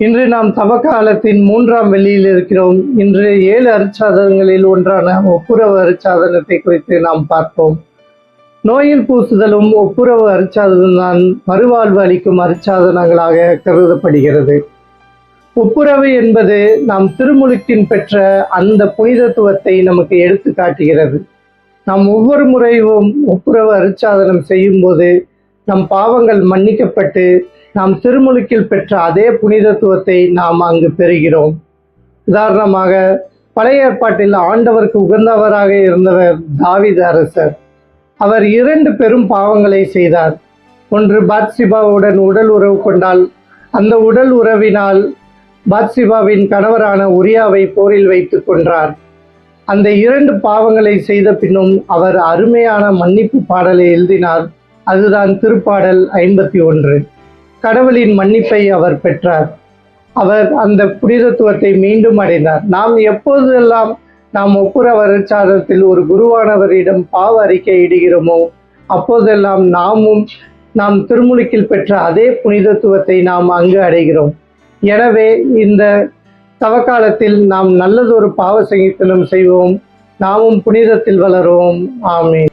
இன்று நாம் தவக்காலத்தின் 3ஆம் வெள்ளியில் இருக்கிறோம். இன்று 7 அருட்சாதனங்களில் ஒன்றான ஒப்புரவு அருட்சாதனத்தை குறித்து நாம் பார்ப்போம். நோயில் பூசுதலும் ஒப்புரவு அருட்சாதனம் மறுவாழ்வு அளிக்கும் அருட்சாதனங்களாக கருதப்படுகிறது. ஒப்புரவு என்பது நாம் திருமுழுக்கின் பெற்ற அந்த புனிதத்துவத்தை நமக்கு எடுத்து காட்டுகிறது. நாம் ஒவ்வொரு முறையும் ஒப்புரவு அருட்சாதனம் செய்யும் போது நம் பாவங்கள் மன்னிக்கப்பட்டு நாம் திருமுழுக்கில் பெற்ற அதே புனிதத்துவத்தை நாம் அங்கு பெறுகிறோம். உதாரணமாக, பழைய ஏற்பாட்டில் ஆண்டவருக்கு உகந்தவராக இருந்தவர் தாவீது அரசர். அவர் 2 பெரும் பாவங்களை செய்தார். ஒன்று, பாத்சிபாவுடன் உடல் உறவு கொண்டால் அந்த உடல் உறவினால் பாத்சிபாவின் கணவரான உரியாவை போரில் வைத்து கொன்றார். அந்த 2 பாவங்களை செய்த பின்னும் அவர் அருமையான மன்னிப்பு பாடலை எழுதினார். அதுதான் திருப்பாடல் 51. கடவுளின் மன்னிப்பை அவர் பெற்றார். அவர் அந்த புனிதத்துவத்தை மீண்டும் அடைந்தார். நாம் எப்போதெல்லாம் நாம் ஒப்புரவு அருட்சாதனத்தில் ஒரு குருவானவரிடம் பாவ அறிக்கை இடுகிறோமோ அப்போதெல்லாம் நாம் திருமுழுக்கில் பெற்ற அதே புனிதத்துவத்தை நாம் அங்கு அடைகிறோம். எனவே இந்த தவக்காலத்தில் நாம் நல்லதொரு பாவ சங்கீர்த்தனம் செய்வோம். நாமும் புனிதத்தில் வளருவோம். ஆமென்.